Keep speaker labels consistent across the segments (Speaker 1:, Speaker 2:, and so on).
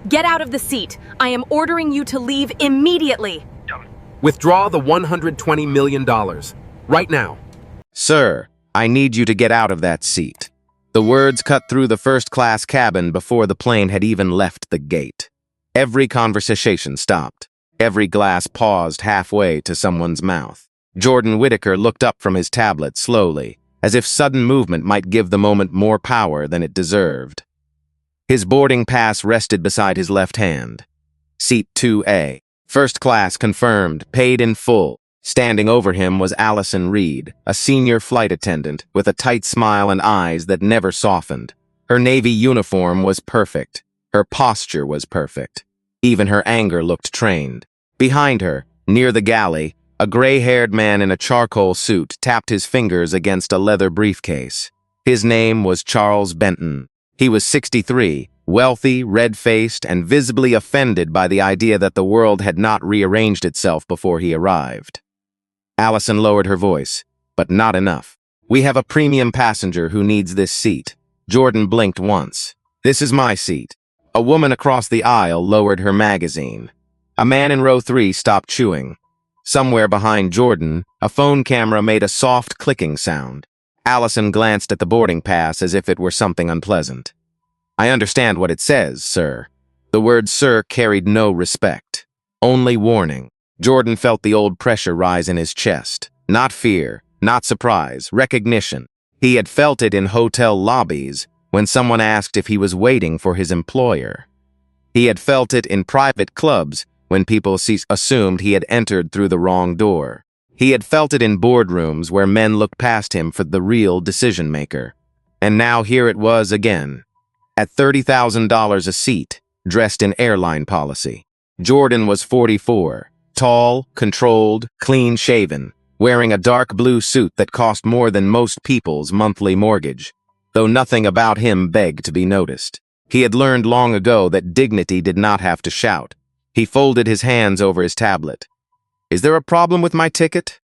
Speaker 1: Get out of the seat. I am ordering you to leave immediately.
Speaker 2: Withdraw the $120 million. Right now.
Speaker 3: Sir, I need you to get out of that seat. The words cut through the first-class cabin before the plane had even left the gate. Every conversation stopped. Every glass paused halfway to someone's mouth. Jordan Whittaker looked up from his tablet slowly, as if sudden movement might give the moment more power than it deserved. His boarding pass rested beside his left hand. Seat 2A. First class confirmed, paid in full. Standing over him was Allison Reed, a senior flight attendant with a tight smile and eyes that never softened. Her Navy uniform was perfect. Her posture was perfect. Even her anger looked trained. Behind her, near the galley, a gray-haired man in a charcoal suit tapped his fingers against a leather briefcase. His name was Charles Benton. He was 63, wealthy, red-faced, and visibly offended by the idea that the world had not rearranged itself before he arrived. Allison lowered her voice, but not enough. We have a premium passenger who needs this seat. Jordan blinked once. This is my seat. A woman across the aisle lowered her magazine. A man in row 3 stopped chewing. Somewhere behind Jordan, a phone camera made a soft clicking sound. Allison glanced at the boarding pass as if it were something unpleasant. I understand what it says, sir. The word sir carried no respect. Only warning. Jordan felt the old pressure rise in his chest. Not fear, not surprise, recognition. He had felt it in hotel lobbies when someone asked if he was waiting for his employer. He had felt it in private clubs when people assumed he had entered through the wrong door. He had felt it in boardrooms where men looked past him for the real decision-maker. And now here it was again. At $30,000 a seat, dressed in airline policy. Jordan was 44. Tall, controlled, clean-shaven, wearing a dark blue suit that cost more than most people's monthly mortgage, though nothing about him begged to be noticed. He had learned long ago that dignity did not have to shout. He folded his hands over his tablet. Is there a problem with my ticket?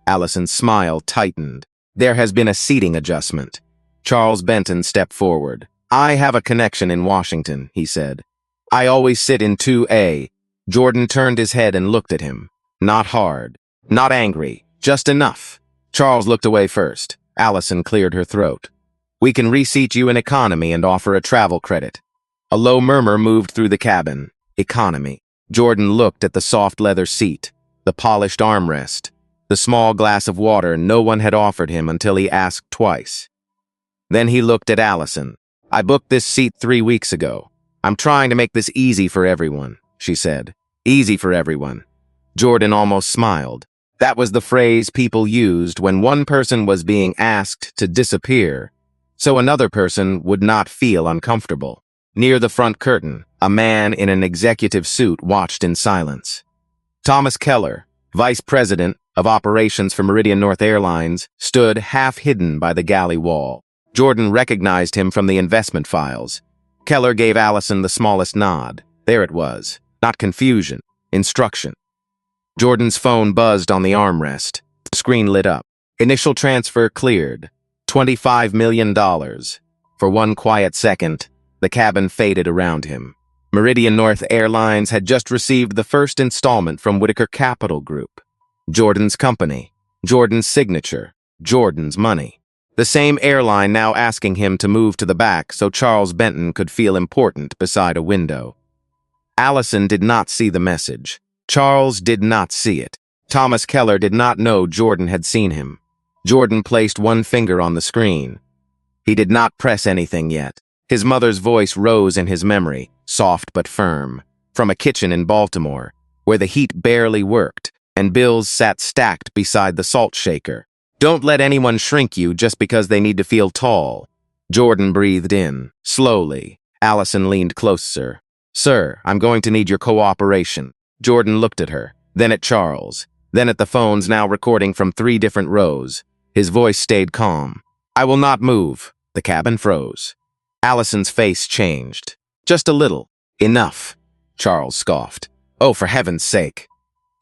Speaker 3: Allison's smile tightened. There has been a seating adjustment. Charles Benton stepped forward. I have a connection in Washington, he said. I always sit in 2A. Jordan turned his head and looked at him. Not hard. Not angry. Just enough. Charles looked away first. Allison cleared her throat. We can reseat you in economy and offer a travel credit. A low murmur moved through the cabin. Economy. Jordan looked at the soft leather seat, the polished armrest, the small glass of water no one had offered him until he asked twice. Then he looked at Allison. I booked this seat 3 weeks ago. I'm trying to make this easy for everyone, she said. Easy for everyone. Jordan almost smiled. That was the phrase people used when one person was being asked to disappear, so another person would not feel uncomfortable. Near the front curtain, a man in an executive suit watched in silence. Thomas Keller, vice president of operations for Meridian North Airlines, stood half-hidden by the galley wall. Jordan recognized him from the investment files. Keller gave Allison the smallest nod. There it was. Not confusion. Instruction. Jordan's phone buzzed on the armrest. The screen lit up. Initial transfer cleared. $25 million. For one quiet second, the cabin faded around him. Meridian North Airlines had just received the first installment from Whittaker Capital Group. Jordan's company. Jordan's signature. Jordan's money. The same airline now asking him to move to the back so Charles Benton could feel important beside a window. Allison did not see the message. Charles did not see it. Thomas Keller did not know Jordan had seen him. Jordan placed one finger on the screen. He did not press anything yet. His mother's voice rose in his memory, soft but firm, from a kitchen in Baltimore, where the heat barely worked, and bills sat stacked beside the salt shaker. Don't let anyone shrink you just because they need to feel tall. Jordan breathed in, slowly. Allison leaned closer. Sir, I'm going to need your cooperation. Jordan looked at her, then at Charles, then at the phones now recording from 3 different rows. His voice stayed calm. I will not move. The cabin froze. Allison's face changed. Just a little. Enough. Charles scoffed. Oh, for heaven's sake.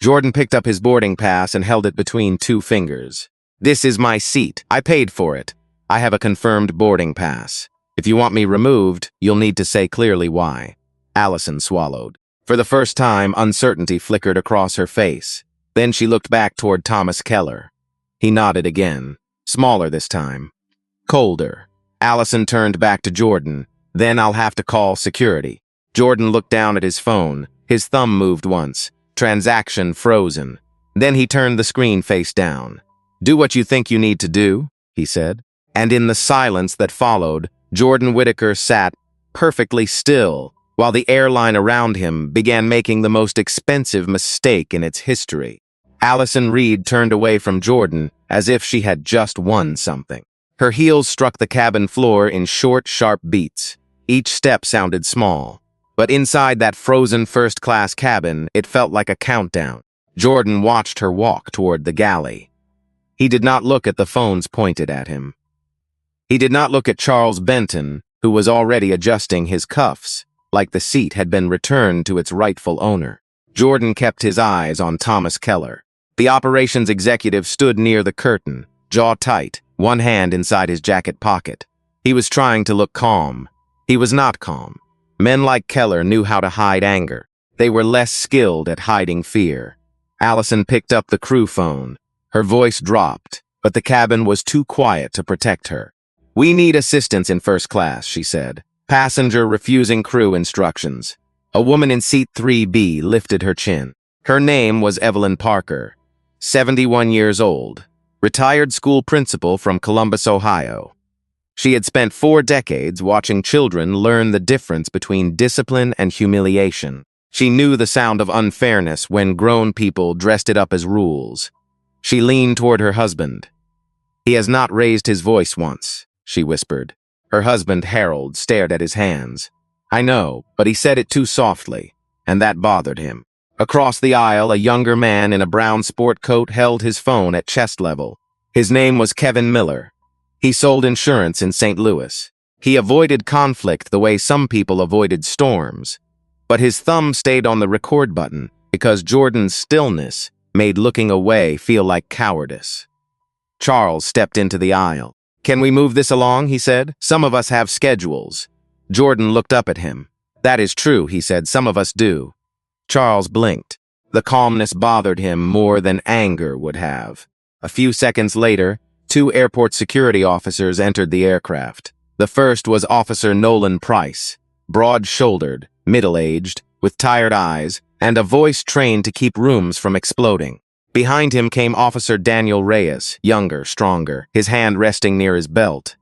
Speaker 3: Jordan picked up his boarding pass and held it between 2 fingers. This is my seat. I paid for it. I have a confirmed boarding pass. If you want me removed, you'll need to say clearly why. Allison swallowed. For the first time, uncertainty flickered across her face. Then she looked back toward Thomas Keller. He nodded again, smaller this time. Colder. Allison turned back to Jordan. Then I'll have to call security. Jordan looked down at his phone. His thumb moved once. Transaction frozen. Then he turned the screen face down. Do what you think you need to do, he said. And in the silence that followed, Jordan Whittaker sat perfectly still, while the airline around him began making the most expensive mistake in its history. Allison Reed turned away from Jordan as if she had just won something. Her heels struck the cabin floor in short, sharp beats. Each step sounded small, but inside that frozen first-class cabin, it felt like a countdown. Jordan watched her walk toward the galley. He did not look at the phones pointed at him. He did not look at Charles Benton, who was already adjusting his cuffs, like the seat had been returned to its rightful owner. Jordan kept his eyes on Thomas Keller. The operations executive stood near the curtain, jaw tight, one hand inside his jacket pocket. He was trying to look calm. He was not calm. Men like Keller knew how to hide anger. They were less skilled at hiding fear. Allison picked up the crew phone. Her voice dropped, but the cabin was too quiet to protect her. We need assistance in first class, she said. Passenger refusing crew instructions. A woman in seat 3B lifted her chin. Her name was Evelyn Parker, 71 years old, retired school principal from Columbus, Ohio. She had spent 4 decades watching children learn the difference between discipline and humiliation. She knew the sound of unfairness when grown people dressed it up as rules. She leaned toward her husband. He has not raised his voice once, she whispered. Her husband, Harold, stared at his hands. I know, but he said it too softly, and that bothered him. Across the aisle, a younger man in a brown sport coat held his phone at chest level. His name was Kevin Miller. He sold insurance in St. Louis. He avoided conflict the way some people avoided storms. But his thumb stayed on the record button because Jordan's stillness made looking away feel like cowardice. Charles stepped into the aisle. Can we move this along, he said. Some of us have schedules. Jordan looked up at him. That is true, he said. Some of us do. Charles blinked. The calmness bothered him more than anger would have. A few seconds later, 2 airport security officers entered the aircraft. The first was Officer Nolan Price, broad-shouldered, middle-aged, with tired eyes, and a voice trained to keep rooms from exploding. Behind him came Officer Daniel Reyes, younger, stronger, his hand resting near his belt.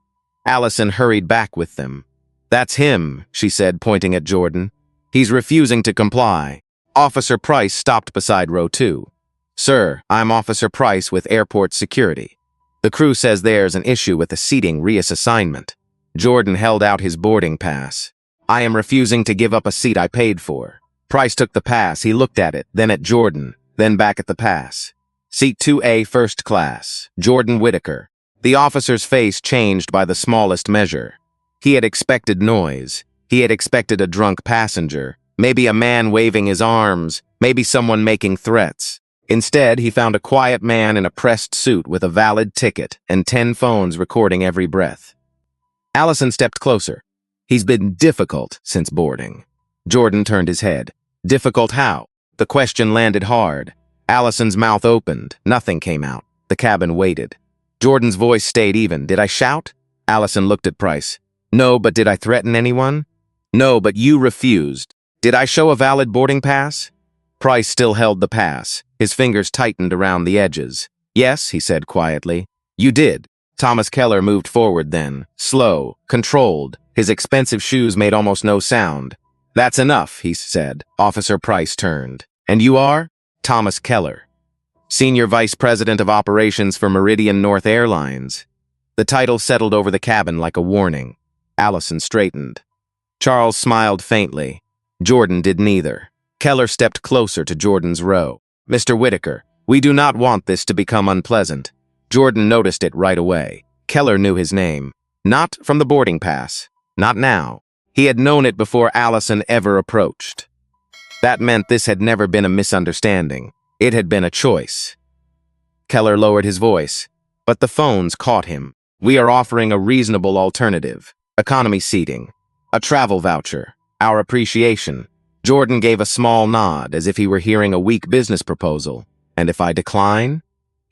Speaker 3: Allison hurried back with them. That's him, she said, pointing at Jordan. He's refusing to comply. Officer Price stopped beside row 2. Sir, I'm Officer Price with airport security. The crew says there's an issue with the seating reassignment. Jordan held out his boarding pass. I am refusing to give up a seat I paid for. Price took the pass. He looked at it, then at Jordan, then back at the pass. Seat 2A, first class. Jordan Whittaker. The officer's face changed by the smallest measure. He had expected noise. He had expected a drunk passenger, maybe a man waving his arms, maybe someone making threats. Instead, he found a quiet man in a pressed suit with a valid ticket and 10 phones recording every breath. Allison stepped closer. He's been difficult since boarding. Jordan turned his head. Difficult how? The question landed hard. Allison's mouth opened. Nothing came out. The cabin waited. Jordan's voice stayed even. Did I shout? Allison looked at Price. No, but did I threaten anyone? No, but you refused. Did I show a valid boarding pass? Price still held the pass. His fingers tightened around the edges. Yes, he said quietly. You did. Thomas Keller moved forward then, slow, controlled. His expensive shoes made almost no sound. That's enough, he said. Officer Price turned. And you are? Thomas Keller, Senior Vice President of Operations for Meridian North Airlines. The title settled over the cabin like a warning. Allison straightened. Charles smiled faintly. Jordan did neither. Keller stepped closer to Jordan's row. Mr. Whittaker, we do not want this to become unpleasant. Jordan noticed it right away. Keller knew his name. Not from the boarding pass. Not now. He had known it before Allison ever approached. That meant this had never been a misunderstanding. It had been a choice. Keller lowered his voice, but the phones caught him. We are offering a reasonable alternative. Economy seating. A travel voucher. Our appreciation. Jordan gave a small nod, as if he were hearing a weak business proposal. And if I decline?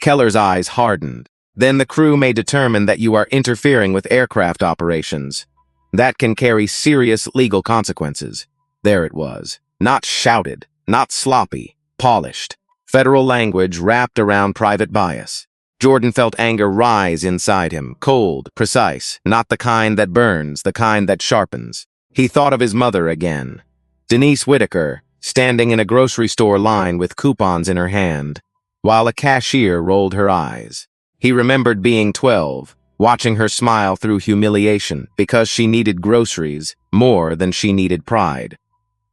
Speaker 3: Keller's eyes hardened. Then the crew may determine that you are interfering with aircraft operations. That can carry serious legal consequences. There it was. Not shouted, not sloppy, polished. Federal language wrapped around private bias. Jordan felt anger rise inside him, cold, precise, not the kind that burns, the kind that sharpens. He thought of his mother again. Denise Whitaker, standing in a grocery store line with coupons in her hand, while a cashier rolled her eyes. He remembered being 12, watching her smile through humiliation because she needed groceries more than she needed pride.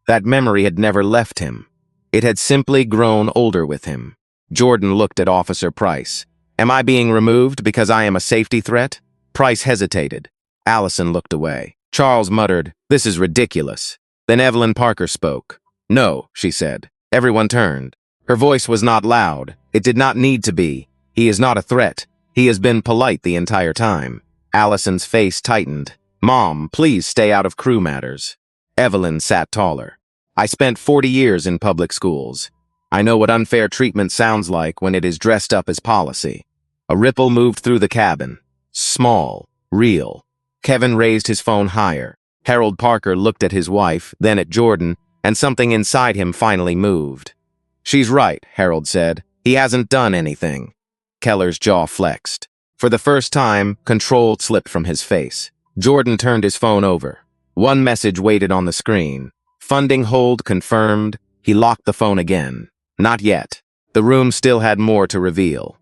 Speaker 3: That memory had never left him. It had simply grown older with him. Jordan looked at Officer Price. Am I being removed because I am a safety threat? Price hesitated. Allison looked away. Charles muttered, "This is ridiculous." Then Evelyn Parker spoke. "No," she said. Everyone turned. Her voice was not loud. It did not need to be. He is not a threat. He has been polite the entire time. Allison's face tightened. "Mom, please stay out of crew matters." Evelyn sat taller. "I spent 40 years in public schools. I know what unfair treatment sounds like when it is dressed up as policy." A ripple moved through the cabin. Small, real. Kevin raised his phone higher. Harold Parker looked at his wife, then at Jordan, and something inside him finally moved. "She's right," Harold said. "He hasn't done anything." Keller's jaw flexed. For the first time, control slipped from his face. Jordan turned his phone over. One message waited on the screen. Funding hold confirmed. He locked the phone again. Not yet. The room still had more to reveal.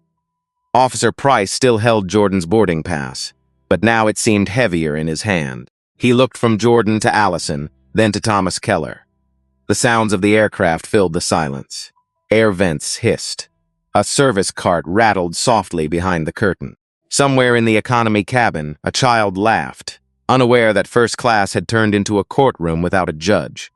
Speaker 3: Officer Price still held Jordan's boarding pass, but now it seemed heavier in his hand. He looked from Jordan to Allison, then to Thomas Keller. The sounds of the aircraft filled the silence. Air vents hissed. A service cart rattled softly behind the curtain. Somewhere in the economy cabin, a child laughed, unaware that first class had turned into a courtroom without a judge.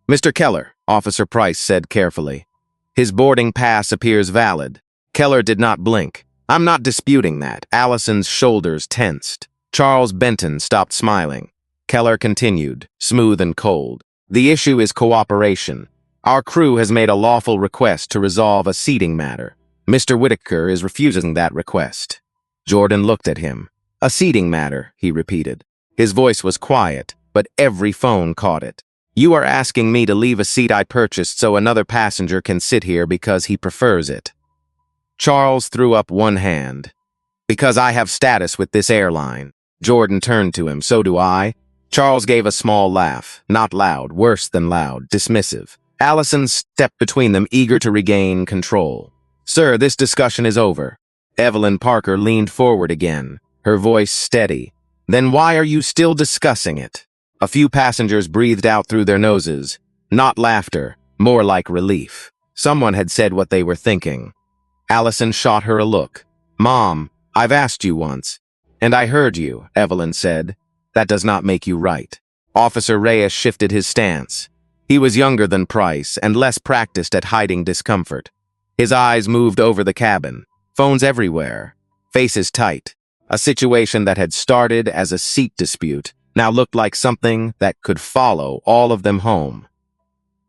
Speaker 3: "Mr. Keller," Officer Price said carefully. "His boarding pass appears valid." Keller did not blink. "I'm not disputing that." Allison's shoulders tensed. Charles Benton stopped smiling. Keller continued, smooth and cold. "The issue is cooperation. Our crew has made a lawful request to resolve a seating matter. Mr. Whitaker is refusing that request." Jordan looked at him. "A seating matter," he repeated. His voice was quiet, but every phone caught it. "You are asking me to leave a seat I purchased so another passenger can sit here because he prefers it." Charles threw up one hand. "Because I have status with this airline." Jordan turned to him. "So do I." Charles gave a small laugh, not loud, worse than loud, dismissive. Allison stepped between them, eager to regain control. "Sir, this discussion is over." Evelyn Parker leaned forward again, her voice steady. "Then why are you still discussing it?" A few passengers breathed out through their noses. Not laughter, more like relief. Someone had said what they were thinking. Allison shot her a look. "Mom, I've asked you once." "And I heard you," Evelyn said. "That does not make you right." Officer Reyes shifted his stance. He was younger than Price and less practiced at hiding discomfort. His eyes moved over the cabin. Phones everywhere. Faces tight. A situation that had started as a seat dispute now looked like something that could follow all of them home.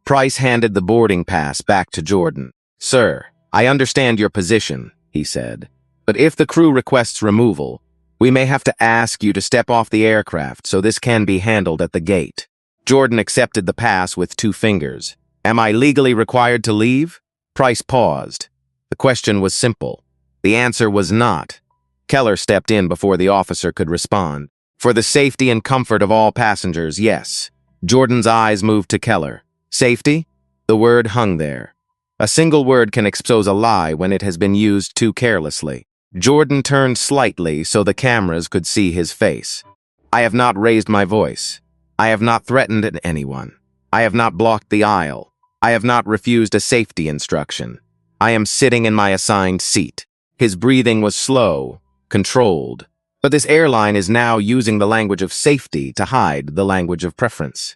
Speaker 3: Price handed the boarding pass back to Jordan. "Sir, I understand your position," he said. "But if the crew requests removal, we may have to ask you to step off the aircraft so this can be handled at the gate." Jordan accepted the pass with 2 fingers. "Am I legally required to leave?" Price paused. The question was simple. The answer was not. Keller stepped in before the officer could respond. "For the safety and comfort of all passengers, yes." Jordan's eyes moved to Keller. "Safety?" The word hung there. A single word can expose a lie when it has been used too carelessly. Jordan turned slightly so the cameras could see his face. "I have not raised my voice. I have not threatened anyone. I have not blocked the aisle. I have not refused a safety instruction. I am sitting in my assigned seat." His breathing was slow, controlled. But this airline is now using the language of safety to hide the language of preference.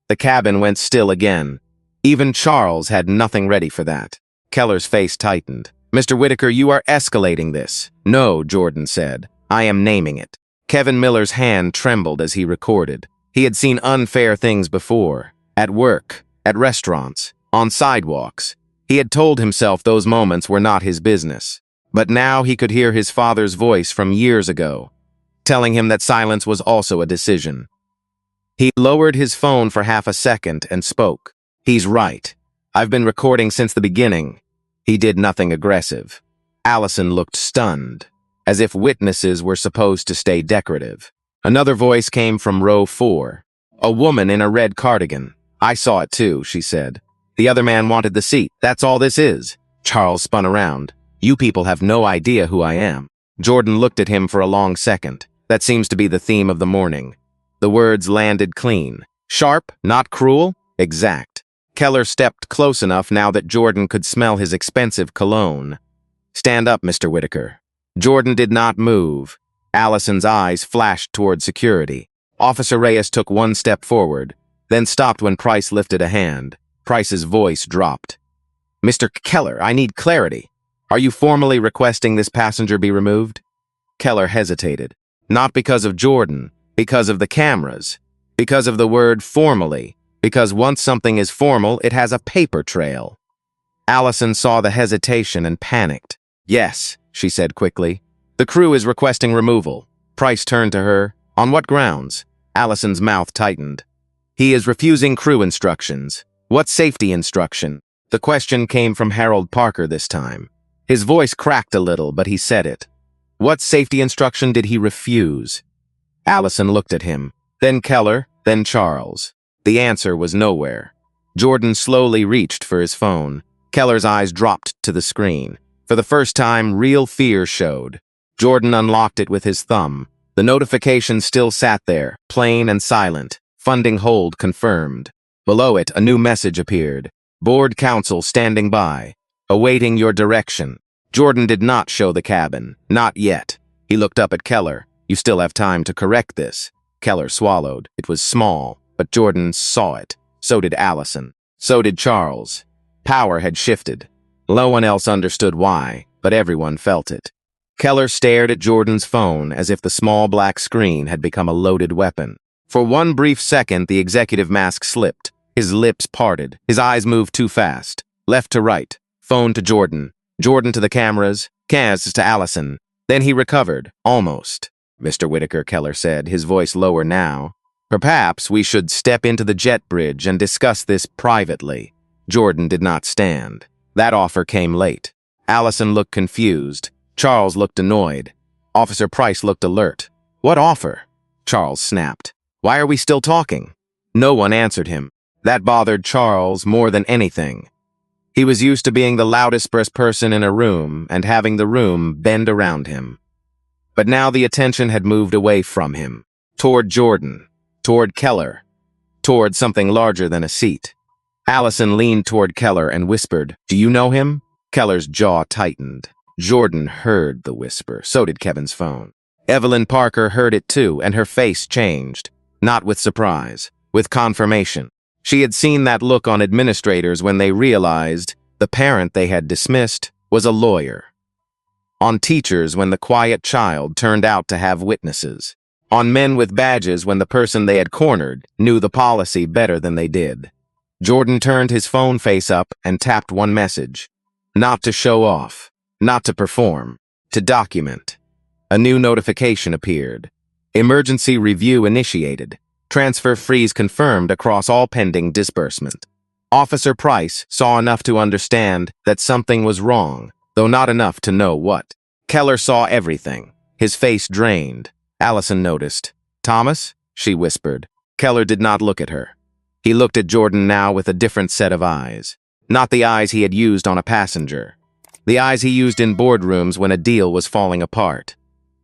Speaker 3: The cabin went still again. Even Charles had nothing ready for that. Keller's face tightened. "Mr. Whitaker, you are escalating this." "No," Jordan said. "I am naming it." Kevin Miller's hand trembled as he recorded. He had seen unfair things before. At work, at restaurants, on sidewalks. He had told himself those moments were not his business. But now he could hear his father's voice from years ago, telling him that silence was also a decision. He lowered his phone for half a second and spoke. He's right. I've been recording since the beginning. He did nothing aggressive. Allison looked stunned, as if witnesses were supposed to stay decorative. Another voice came from row 4. A woman in a red cardigan. I saw it too, she said. The other man wanted the seat. That's all this is. Charles spun around. You people have no idea who I am. Jordan looked at him for a long second. That seems to be the theme of the morning. The words landed clean. Sharp, not cruel, exact. Keller stepped close enough now that Jordan could smell his expensive cologne. Stand up, Mr. Whitaker. Jordan did not move. Allison's eyes flashed toward security. Officer Reyes took one step forward, then stopped when Price lifted a hand. Price's voice dropped. Mr. Keller, I need clarity. Are you formally requesting this passenger be removed? Keller hesitated. Not because of Jordan, because of the cameras, because of the word formally, because once something is formal, it has a paper trail. Allison saw the hesitation and panicked. Yes, she said quickly. The crew is requesting removal. Price turned to her. On what grounds? Allison's mouth tightened. He is refusing crew instructions. What safety instruction? The question came from Harold Parker this time. His voice cracked a little, but he said it. What safety instruction did he refuse? Allison looked at him, then Keller, then Charles. The answer was nowhere. Jordan slowly reached for his phone. Keller's eyes dropped to the screen. For the first time, real fear showed. Jordan unlocked it with his thumb. The notification still sat there, plain and silent. Funding hold confirmed. Below it, a new message appeared. Board counsel standing by, awaiting your direction. Jordan did not show the cabin, not yet. He looked up at Keller. You still have time to correct this. Keller swallowed. It was small, but Jordan saw it. So did Allison. So did Charles. Power had shifted. No one else understood why, but everyone felt it. Keller stared at Jordan's phone as if the small black screen had become a loaded weapon. For one brief second, the executive mask slipped. His lips parted. His eyes moved too fast. Left to right. Phone to Jordan. Jordan to the cameras. Kaz to Allison. Then he recovered. Almost. Mr. Whitaker, Keller said, his voice lower now. Perhaps we should step into the jet bridge and discuss this privately. Jordan did not stand. That offer came late. Allison looked confused. Charles looked annoyed. Officer Price looked alert. What offer? Charles snapped. Why are we still talking? No one answered him. That bothered Charles more than anything. He was used to being the loudest person in a room and having the room bend around him. But now the attention had moved away from him, toward Jordan, toward Keller, toward something larger than a seat. Allison leaned toward Keller and whispered, Do you know him? Keller's jaw tightened. Jordan heard the whisper. So did Kevin's phone. Evelyn Parker heard it too, and her face changed. Not with surprise, with confirmation. She had seen that look on administrators when they realized the parent they had dismissed was a lawyer. On teachers when the quiet child turned out to have witnesses. On men with badges when the person they had cornered knew the policy better than they did. Jordan turned his phone face up and tapped one message. Not to show off, not to perform, to document. A new notification appeared. Emergency review initiated. Transfer freeze confirmed across all pending disbursement. Officer Price saw enough to understand that something was wrong, though not enough to know what. Keller saw everything. His face drained. Allison noticed. Thomas? She whispered. Keller did not look at her. He looked at Jordan now with a different set of eyes. Not the eyes he had used on a passenger. The eyes he used in boardrooms when a deal was falling apart.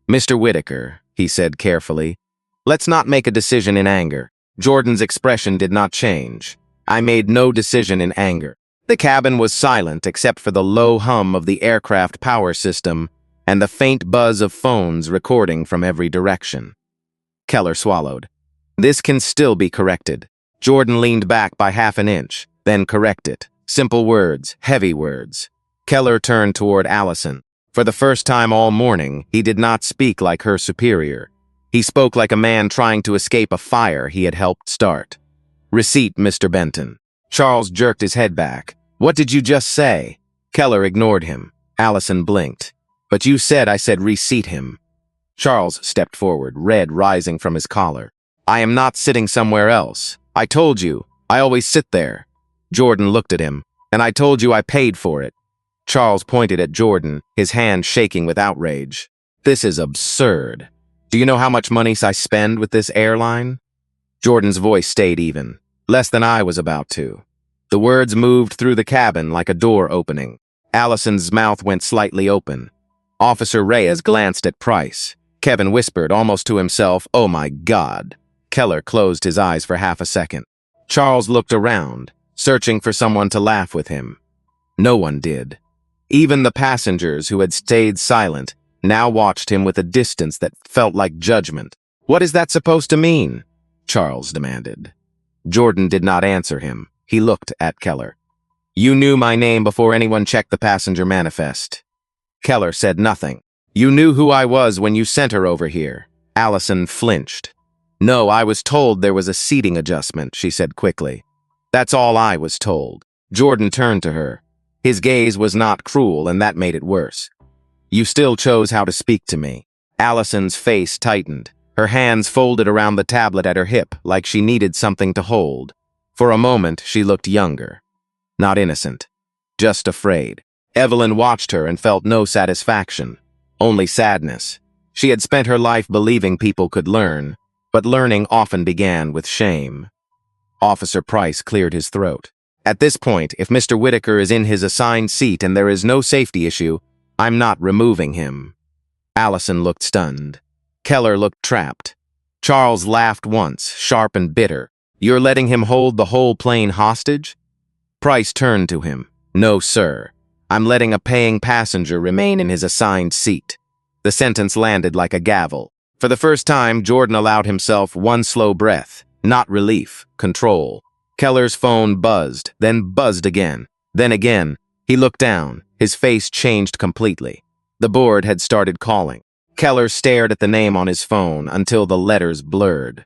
Speaker 3: Mr. Whitaker, he said carefully, let's not make a decision in anger. Jordan's expression did not change. I made no decision in anger. The cabin was silent except for the low hum of the aircraft power system and the faint buzz of phones recording from every direction. Keller swallowed. This can still be corrected. Jordan leaned back by half an inch, then corrected. Simple words, heavy words. Keller turned toward Allison. For the first time all morning, he did not speak like her superior. He spoke like a man trying to escape a fire he had helped start. Receipt, Mr. Benton. Charles jerked his head back. What did you just say? Keller ignored him. Allison blinked. But you said I said reseat him. Charles stepped forward, red rising from his collar. I am not sitting somewhere else. I told you. I always sit there. Jordan looked at him. And I told you I paid for it. Charles pointed at Jordan, his hand shaking with outrage. This is absurd. Do you know how much money I spend with this airline? Jordan's voice stayed even. Less than I was about to. The words moved through the cabin like a door opening. Allison's mouth went slightly open. Officer Reyes glanced at Price. Kevin whispered, almost to himself, "Oh my God." Keller closed his eyes for half a second. Charles looked around, searching for someone to laugh with him. No one did. Even the passengers who had stayed silent now watched him with a distance that felt like judgment. What is that supposed to mean? Charles demanded. Jordan did not answer him. He looked at Keller. You knew my name before anyone checked the passenger manifest. Keller said nothing. You knew who I was when you sent her over here. Allison flinched. No, I was told there was a seating adjustment, she said quickly. That's all I was told. Jordan turned to her. His gaze was not cruel, and that made it worse. You still chose how to speak to me. Allison's face tightened. Her hands folded around the tablet at her hip like she needed something to hold. For a moment, she looked younger. Not innocent. Just afraid. Evelyn watched her and felt no satisfaction. Only sadness. She had spent her life believing people could learn, but learning often began with shame. Officer Price cleared his throat. At this point, if Mr. Whitaker is in his assigned seat and there is no safety issue, I'm not removing him. Allison looked stunned. Keller looked trapped. Charles laughed once, sharp and bitter. You're letting him hold the whole plane hostage? Price turned to him. No, sir. I'm letting a paying passenger remain in his assigned seat. The sentence landed like a gavel. For the first time, Jordan allowed himself one slow breath. Not relief, control. Keller's phone buzzed, then buzzed again. Then again. He looked down. His face changed completely. The board had started calling. Keller stared at the name on his phone until the letters blurred.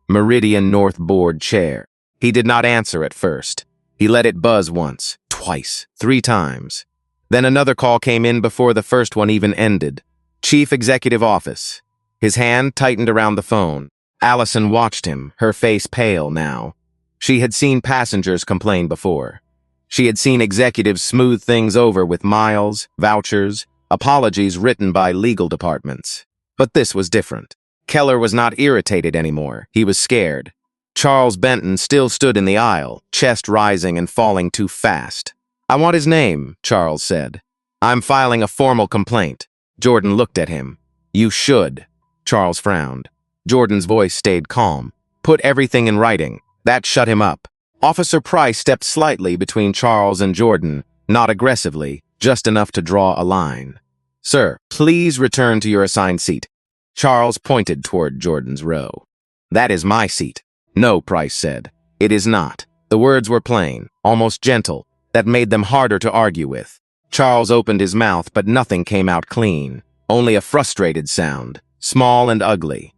Speaker 3: Meridian North Board Chair. He did not answer at first. He let it buzz once, twice, 3 times. Then another call came in before the first one even ended. Chief Executive Office. His hand tightened around the phone. Allison watched him, her face pale now. She had seen passengers complain before. She had seen executives smooth things over with miles, vouchers, apologies written by legal departments. But this was different. Keller was not irritated anymore. He was scared. Charles Benton still stood in the aisle, chest rising and falling too fast. I want his name, Charles said. I'm filing a formal complaint. Jordan looked at him. You should. Charles frowned. Jordan's voice stayed calm. Put everything in writing. That shut him up. Officer Price stepped slightly between Charles and Jordan, not aggressively, just enough to draw a line. Sir, please return to your assigned seat. Charles pointed toward Jordan's row. That is my seat. No, Price said. It is not. The words were plain, almost gentle, that made them harder to argue with. Charles opened his mouth, but nothing came out clean. Only a frustrated sound, small and ugly.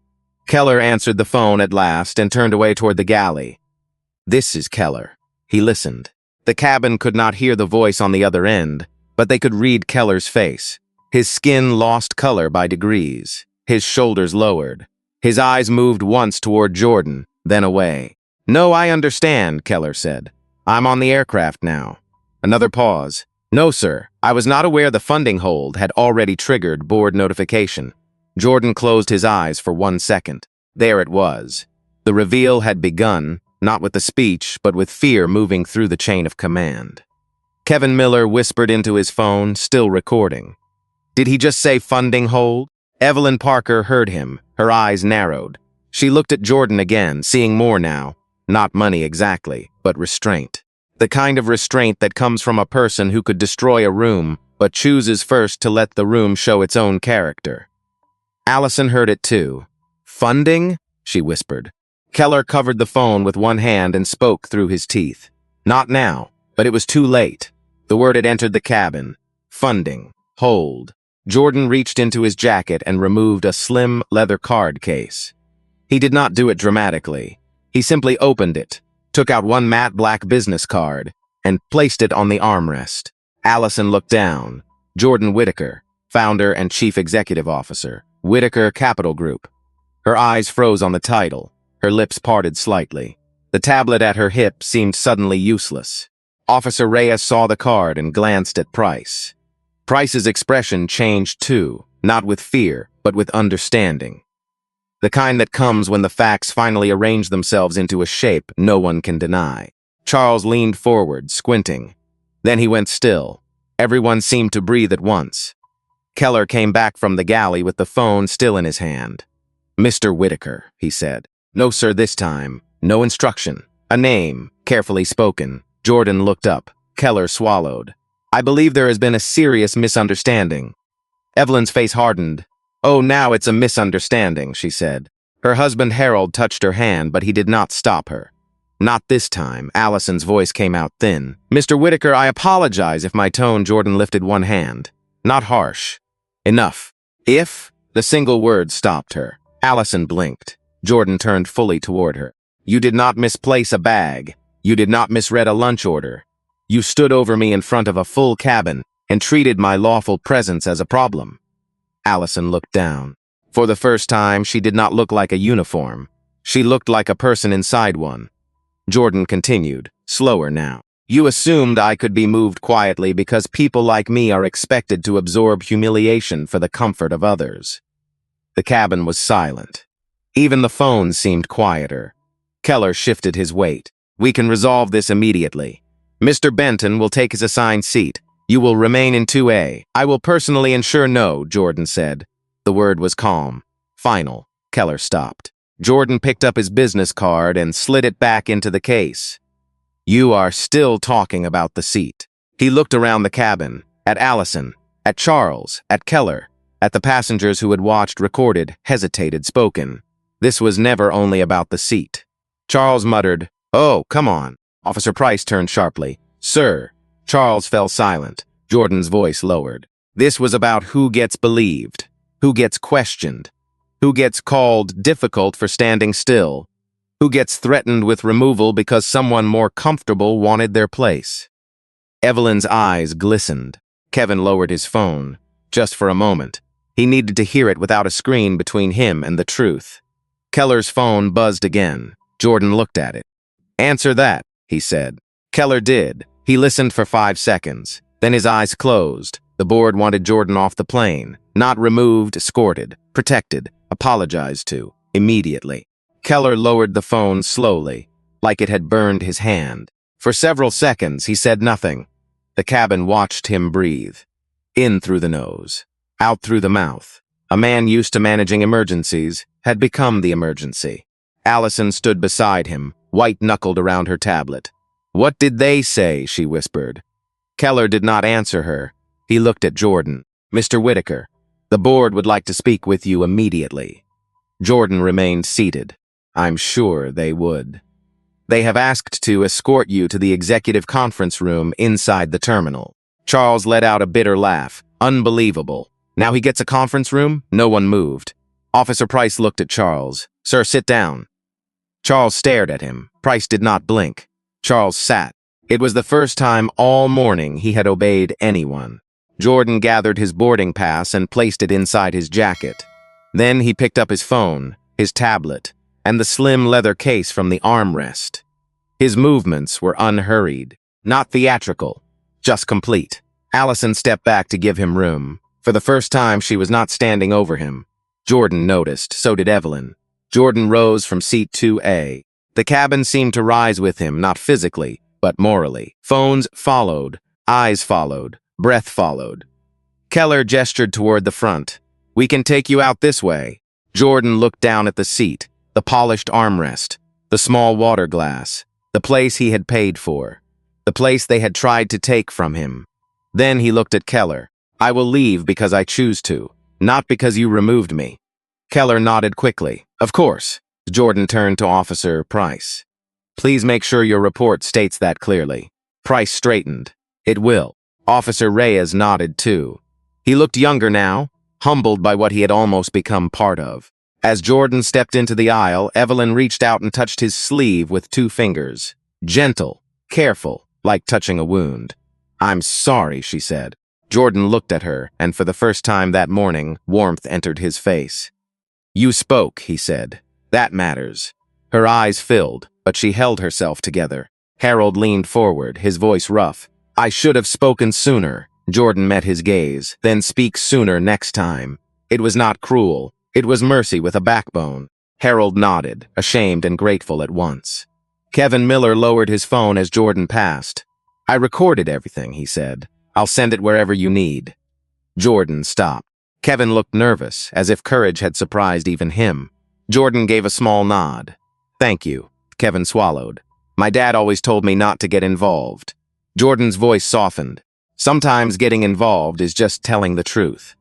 Speaker 3: Keller answered the phone at last and turned away toward the galley. This is Keller. He listened. The cabin could not hear the voice on the other end, but they could read Keller's face. His skin lost color by degrees. His shoulders lowered. His eyes moved once toward Jordan, then away. No, I understand, Keller said. I'm on the aircraft now. Another pause. No, sir. I was not aware the funding hold had already triggered board notification. Jordan closed his eyes for 1 second. There it was. The reveal had begun, not with the speech, but with fear moving through the chain of command. Kevin Miller whispered into his phone, still recording. Did he just say funding hold? Evelyn Parker heard him, her eyes narrowed. She looked at Jordan again, seeing more now. Not money exactly, but restraint. The kind of restraint that comes from a person who could destroy a room, but chooses first to let the room show its own character. Allison heard it too. Funding? She whispered. Keller covered the phone with one hand and spoke through his teeth. Not now, but it was too late. The word had entered the cabin. Funding. Hold. Jordan reached into his jacket and removed a slim leather card case. He did not do it dramatically. He simply opened it, took out one matte black business card, and placed it on the armrest. Allison looked down. Jordan Whitaker, founder and chief executive officer, Whitaker Capital Group. Her eyes froze on the title. Her lips parted slightly. The tablet at her hip seemed suddenly useless. Officer Reyes saw the card and glanced at Price. Price's expression changed too, not with fear, but with understanding. The kind that comes when the facts finally arrange themselves into a shape no one can deny. Charles leaned forward, squinting. Then he went still. Everyone seemed to breathe at once. Keller came back from the galley with the phone still in his hand. "Mr. Whitaker," he said. "No, sir, this time. No instruction. A name, carefully spoken." Jordan looked up. Keller swallowed. "I believe there has been a serious misunderstanding." Evelyn's face hardened. "Oh, now it's a misunderstanding," she said. Her husband Harold touched her hand, but he did not stop her. "Not this time." Allison's voice came out thin. "Mr. Whitaker, I apologize if my tone." Jordan lifted one hand. "Not harsh. Enough." "If?" The single word stopped her. Allison blinked. Jordan turned fully toward her. "You did not misplace a bag. You did not misread a lunch order. You stood over me in front of a full cabin and treated my lawful presence as a problem." Allison looked down. For the first time, she did not look like a uniform. She looked like a person inside one. Jordan continued, slower now. "You assumed I could be moved quietly because people like me are expected to absorb humiliation for the comfort of others." The cabin was silent. Even the phone seemed quieter. Keller shifted his weight. "We can resolve this immediately. Mr. Benton will take his assigned seat. You will remain in 2A. I will personally ensure no," Jordan said. The word was calm. Final. Keller stopped. Jordan picked up his business card and slid it back into the case. "You are still talking about the seat." He looked around the cabin, at Allison, at Charles, at Keller, at the passengers who had watched, recorded, hesitated, spoken. This was never only about the seat. Charles muttered, "Oh, come on." Officer Price turned sharply. "Sir." Charles fell silent. Jordan's voice lowered. This was about who gets believed, who gets questioned, who gets called difficult for standing still, who gets threatened with removal because someone more comfortable wanted their place. Evelyn's eyes glistened. Kevin lowered his phone. Just for a moment. He needed to hear it without a screen between him and the truth. Keller's phone buzzed again. Jordan looked at it. "Answer that," he said. Keller did. He listened for 5 seconds. Then his eyes closed. The board wanted Jordan off the plane. Not removed, escorted, protected, apologized to, immediately. Keller lowered the phone slowly, like it had burned his hand. For several seconds, he said nothing. The cabin watched him breathe. In through the nose, out through the mouth. A man used to managing emergencies had become the emergency. Allison stood beside him, white-knuckled around her tablet. "What did they say?" she whispered. Keller did not answer her. He looked at Jordan. "Mr. Whitaker, the board would like to speak with you immediately." Jordan remained seated. "I'm sure they would. They have asked to escort you to the executive conference room inside the terminal." Charles let out a bitter laugh. "Unbelievable. Now he gets a conference room?" No one moved. Officer Price looked at Charles. "Sir, sit down." Charles stared at him. Price did not blink. Charles sat. It was the first time all morning he had obeyed anyone. Jordan gathered his boarding pass and placed it inside his jacket. Then he picked up his phone, his tablet, and the slim leather case from the armrest. His movements were unhurried, not theatrical, just complete. Allison stepped back to give him room. For the first time, she was not standing over him. Jordan noticed, so did Evelyn. Jordan rose from seat 2A. The cabin seemed to rise with him, not physically, but morally. Phones followed, eyes followed, breath followed. Keller gestured toward the front. "We can take you out this way." Jordan looked down at the seat, the polished armrest, the small water glass, the place he had paid for, the place they had tried to take from him. Then he looked at Keller. "I will leave because I choose to, not because you removed me." Keller nodded quickly. "Of course." Jordan turned to Officer Price. "Please make sure your report states that clearly." Price straightened. "It will." Officer Reyes nodded too. He looked younger now, humbled by what he had almost become part of. As Jordan stepped into the aisle, Evelyn reached out and touched his sleeve with 2 fingers. Gentle, careful, like touching a wound. "I'm sorry," she said. Jordan looked at her, and for the first time that morning, warmth entered his face. "You spoke," he said. "That matters." Her eyes filled, but she held herself together. Harold leaned forward, his voice rough. "I should have spoken sooner." Jordan met his gaze. "Then speak sooner next time." It was not cruel. It was mercy with a backbone. Harold nodded, ashamed and grateful at once. Kevin Miller lowered his phone as Jordan passed. "I recorded everything," he said. "I'll send it wherever you need." Jordan stopped. Kevin looked nervous, as if courage had surprised even him. Jordan gave a small nod. "Thank you." Kevin swallowed. "My dad always told me not to get involved." Jordan's voice softened. "Sometimes getting involved is just telling the truth."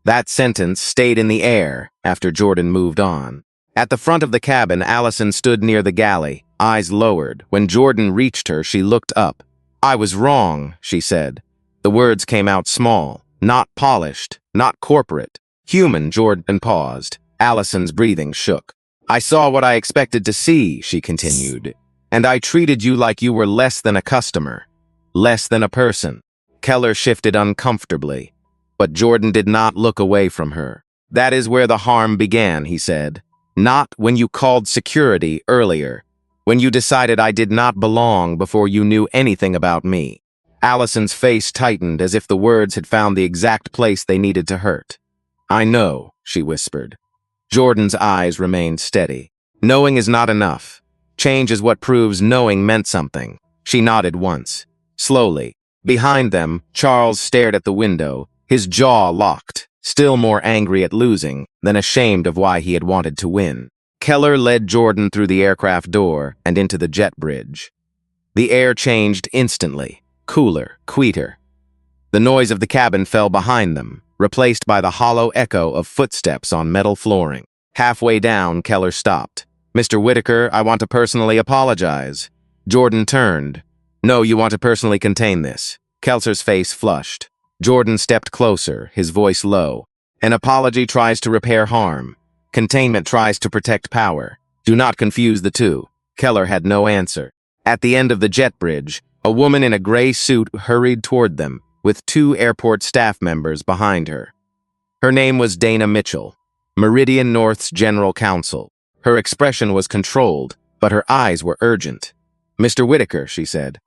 Speaker 3: That sentence stayed in the air after Jordan moved on. At the front of the cabin, Allison stood near the galley, eyes lowered. When Jordan reached her, she looked up. "I was wrong," she said. The words came out small, not polished, not corporate. Human. Jordan paused. Allison's breathing shook. "I saw what I expected to see," she continued. "And I treated you like you were less than a customer, less than a person." Keller shifted uncomfortably, but Jordan did not look away from her. "That is where the harm began," he said. "Not when you called security earlier, when you decided I did not belong before you knew anything about me." Allison's face tightened as if the words had found the exact place they needed to hurt. "I know," she whispered. Jordan's eyes remained steady. "Knowing is not enough. Change is what proves knowing meant something." She nodded once. Slowly. Behind them, Charles stared at the window, his jaw locked, still more angry at losing than ashamed of why he had wanted to win. Keller led Jordan through the aircraft door and into the jet bridge. The air changed instantly, cooler, quieter. The noise of the cabin fell behind them, replaced by the hollow echo of footsteps on metal flooring. Halfway down, Keller stopped. "Mr. Whitaker, I want to personally apologize." Jordan turned. "No, you want to personally contain this." Kelser's face flushed. Jordan stepped closer, his voice low. "An apology tries to repair harm. Containment tries to protect power. Do not confuse the two." Keller had no answer. At the end of the jet bridge, a woman in a gray suit hurried toward them, with 2 airport staff members behind her. Her name was Dana Mitchell, Meridian North's general counsel. Her expression was controlled, but her eyes were urgent. "Mr. Whitaker," she said,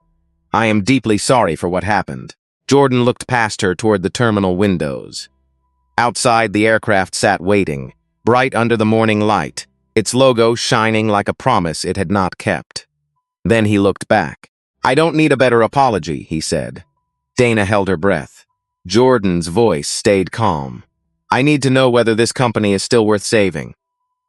Speaker 3: "I am deeply sorry for what happened." Jordan looked past her toward the terminal windows. Outside, the aircraft sat waiting, bright under the morning light, its logo shining like a promise it had not kept. Then he looked back. "I don't need a better apology," he said. Dana held her breath. Jordan's voice stayed calm. "I need to know whether this company is still worth saving."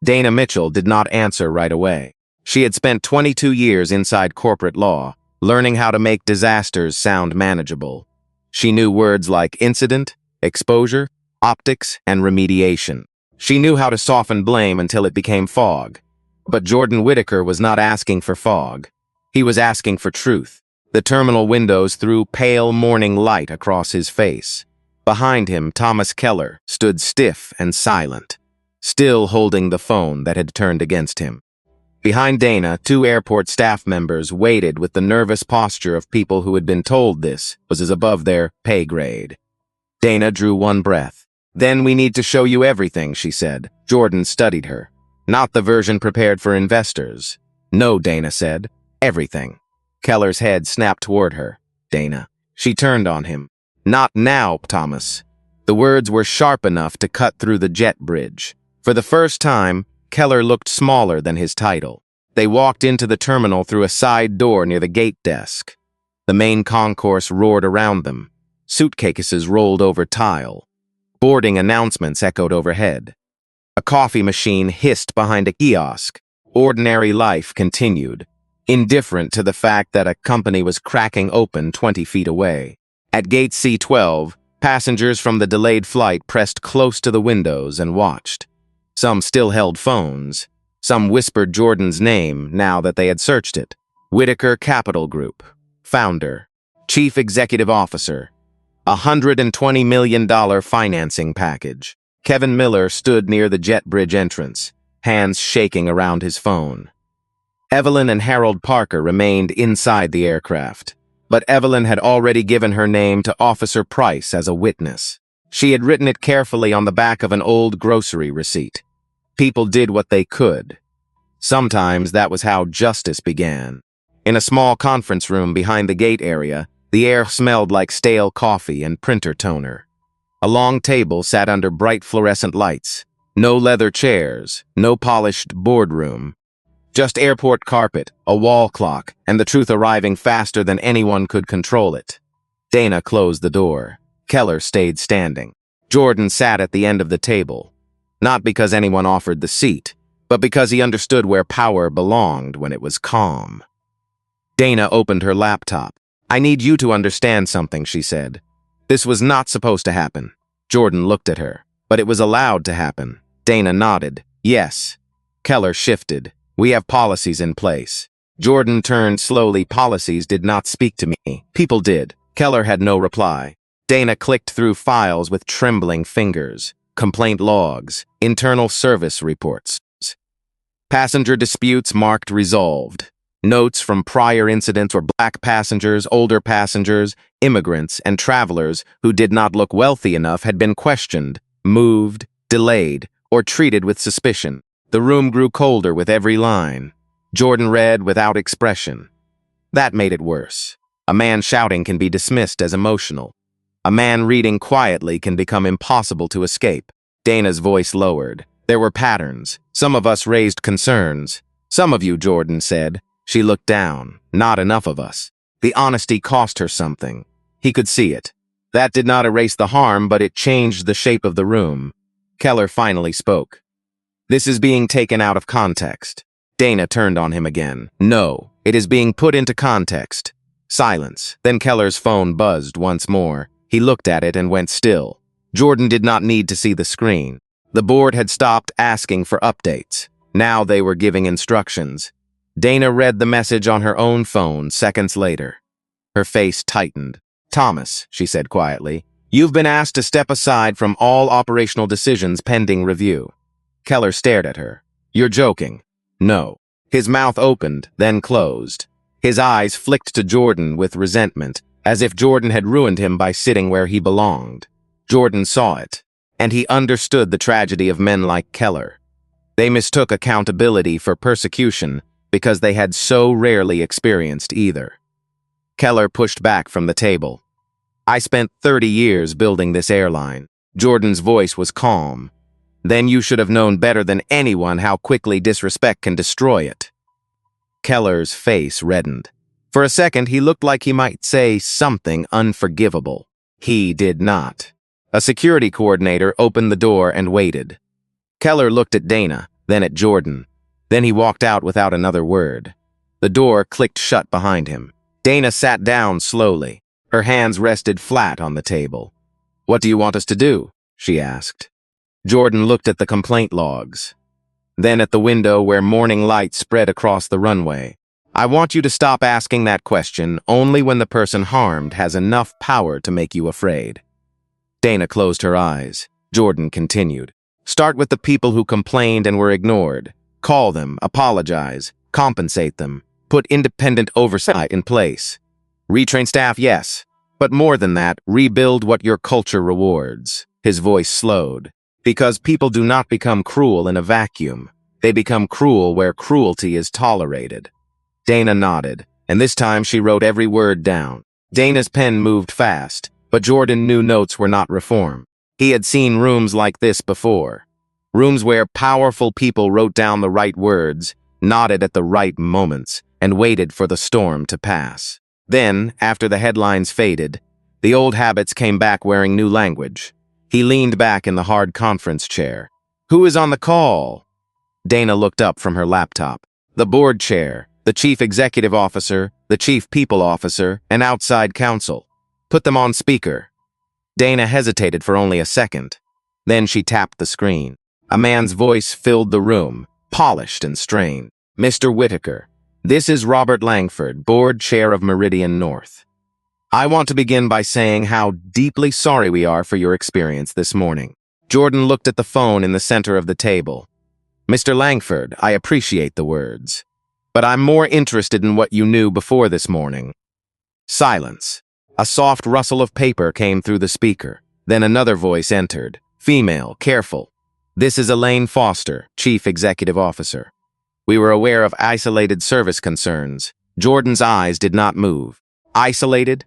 Speaker 3: Dana Mitchell did not answer right away. She had spent 22 years inside corporate law, learning how to make disasters sound manageable. She knew words like incident, exposure, optics, and remediation. She knew how to soften blame until it became fog. But Jordan Whitaker was not asking for fog. He was asking for truth. The terminal windows threw pale morning light across his face. Behind him, Thomas Keller stood stiff and silent, still holding the phone that had turned against him. Behind Dana, 2 airport staff members waited with the nervous posture of people who had been told this was as above their pay grade. Dana drew one breath. "Then we need to show you everything," she said. Jordan studied her. "Not the version prepared for investors." "No," Dana said. "Everything." Keller's head snapped toward her. "Dana." She turned on him. "Not now, Thomas." The words were sharp enough to cut through the jet bridge. For the first time, Keller looked smaller than his title. They walked into the terminal through a side door near the gate desk. The main concourse roared around them. Suitcases rolled over tile. Boarding announcements echoed overhead. A coffee machine hissed behind a kiosk. Ordinary life continued, indifferent to the fact that a company was cracking open 20 feet away. At gate C12, passengers from the delayed flight pressed close to the windows and watched. Some still held phones. Some whispered Jordan's name now that they had searched it. Whitaker Capital Group. Founder. Chief Executive Officer. $120 million financing package. Kevin Miller stood near the jet bridge entrance, hands shaking around his phone. Evelyn and Harold Parker remained inside the aircraft, but Evelyn had already given her name to Officer Price as a witness. She had written it carefully on the back of an old grocery receipt. People did what they could. Sometimes that was how justice began. In a small conference room behind the gate area, the air smelled like stale coffee and printer toner. A long table sat under bright fluorescent lights. No leather chairs, no polished boardroom. Just airport carpet, a wall clock, and the truth arriving faster than anyone could control it. Dana closed the door. Keller stayed standing. Jordan sat at the end of the table. Not because anyone offered the seat, but because he understood where power belonged when it was calm. Dana opened her laptop. "I need you to understand something," she said. "This was not supposed to happen." Jordan looked at her. "But it was allowed to happen." Dana nodded. "Yes." Keller shifted. "We have policies in place." Jordan turned slowly. "Policies did not speak to me. People did." Keller had no reply. Dana clicked through files with trembling fingers. Complaint logs, internal service reports. Passenger disputes marked resolved. Notes from prior incidents where black passengers, older passengers, immigrants, and travelers who did not look wealthy enough had been questioned, moved, delayed, or treated with suspicion. The room grew colder with every line. Jordan read without expression. That made it worse. A man shouting can be dismissed as emotional. A man reading quietly can become impossible to escape. Dana's voice lowered. "There were patterns. Some of us raised concerns. Some of you," Jordan said. She looked down. "Not enough of us." The honesty cost her something. He could see it. That did not erase the harm, but it changed the shape of the room. Keller finally spoke. "This is being taken out of context." Dana turned on him again. "No, it is being put into context." Silence. Then Keller's phone buzzed once more. He looked at it and went still. Jordan did not need to see the screen. The board had stopped asking for updates. Now they were giving instructions. Dana read the message on her own phone seconds later. Her face tightened. "Thomas," she said quietly, "you've been asked to step aside from all operational decisions pending review." Keller stared at her. "You're joking." "No." His mouth opened, then closed. His eyes flicked to Jordan with resentment, as if Jordan had ruined him by sitting where he belonged. Jordan saw it, and he understood the tragedy of men like Keller. They mistook accountability for persecution because they had so rarely experienced either. Keller pushed back from the table. "I spent 30 years building this airline." Jordan's voice was calm. "Then you should have known better than anyone how quickly disrespect can destroy it." Keller's face reddened. For a second, he looked like he might say something unforgivable. He did not. A security coordinator opened the door and waited. Keller looked at Dana, then at Jordan. Then he walked out without another word. The door clicked shut behind him. Dana sat down slowly. Her hands rested flat on the table. "What do you want us to do?" she asked. Jordan looked at the complaint logs. Then at the window where morning light spread across the runway. "I want you to stop asking that question only when the person harmed has enough power to make you afraid." Dana closed her eyes. Jordan continued. "Start with the people who complained and were ignored. Call them, apologize, compensate them, put independent oversight in place. Retrain staff, yes, but more than that, rebuild what your culture rewards." His voice slowed. "Because people do not become cruel in a vacuum. They become cruel where cruelty is tolerated." Dana nodded, and this time she wrote every word down. Dana's pen moved fast, but Jordan knew notes were not reform. He had seen rooms like this before. Rooms where powerful people wrote down the right words, nodded at the right moments, and waited for the storm to pass. Then, after the headlines faded, the old habits came back wearing new language. He leaned back in the hard conference chair. "Who is on the call?" Dana looked up from her laptop. "The board chair, the chief executive officer, the chief people officer, and outside counsel. Put them on speaker." Dana hesitated for only a second. Then she tapped the screen. A man's voice filled the room, polished and strained. "Mr. Whitaker, this is Robert Langford, board chair of Meridian North. I want to begin by saying how deeply sorry we are for your experience this morning." Jordan looked at the phone in the center of the table. "Mr. Langford, I appreciate the words. But I'm more interested in what you knew before this morning. Silence. A soft rustle of paper came through the speaker. Then another voice entered. Female, careful. This is Elaine Foster, Chief Executive Officer. We were aware of isolated service concerns. Jordan's eyes did not move. Isolated?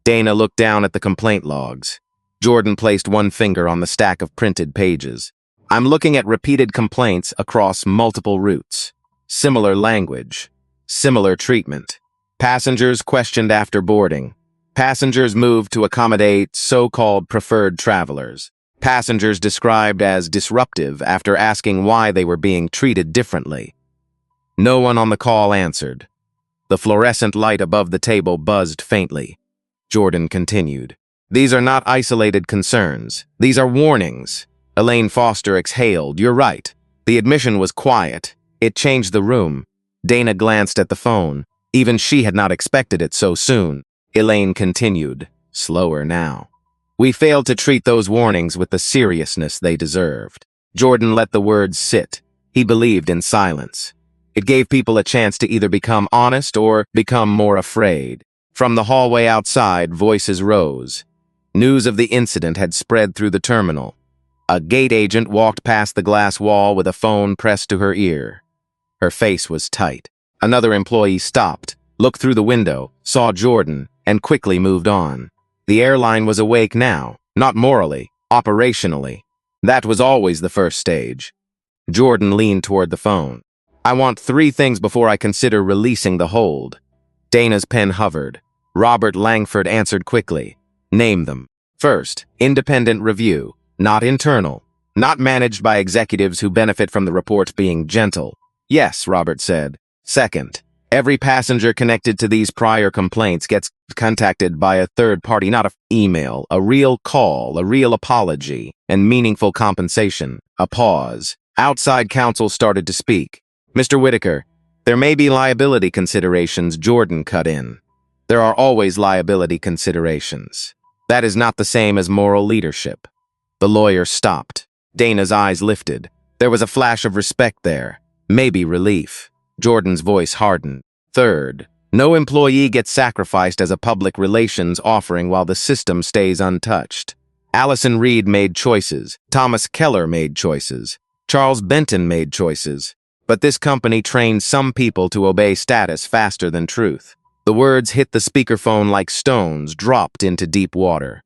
Speaker 3: Dana looked down at the complaint logs. Jordan placed one finger on the stack of printed pages. I'm looking at repeated complaints across multiple routes. Similar language. Similar treatment. Passengers questioned after boarding. Passengers moved to accommodate so-called preferred travelers. Passengers described as disruptive after asking why they were being treated differently. No one on the call answered. The fluorescent light above the table buzzed faintly. Jordan continued. These are not isolated concerns. These are warnings. Elaine Foster exhaled. You're right. The admission was quiet. It changed the room. Dana glanced at the phone. Even she had not expected it so soon. Elaine continued, slower now. We failed to treat those warnings with the seriousness they deserved. Jordan let the words sit. He believed in silence. It gave people a chance to either become honest or become more afraid. From the hallway outside, voices rose. News of the incident had spread through the terminal. A gate agent walked past the glass wall with a phone pressed to her ear. Her face was tight. Another employee stopped, looked through the window, saw Jordan, and quickly moved on. The airline was awake now, not morally, operationally. That was always the first stage. Jordan leaned toward the phone. I want 3 things before I consider releasing the hold. Dana's pen hovered. Robert Langford answered quickly. Name them. First, independent review, not internal, not managed by executives who benefit from the report being gentle. Yes, Robert said. Second, every passenger connected to these prior complaints gets contacted by a third party, not an email, a real call, a real apology, and meaningful compensation. A pause. Outside counsel started to speak. Mr. Whitaker, there may be liability considerations. Jordan cut in. There are always liability considerations. That is not the same as moral leadership. The lawyer stopped. Dana's eyes lifted. There was a flash of respect there. Maybe relief. Jordan's voice hardened. Third, no employee gets sacrificed as a public relations offering while the system stays untouched. Allison Reed made choices. Thomas Keller made choices. Charles Benton made choices. But this company trained some people to obey status faster than truth. The words hit the speakerphone like stones dropped into deep water.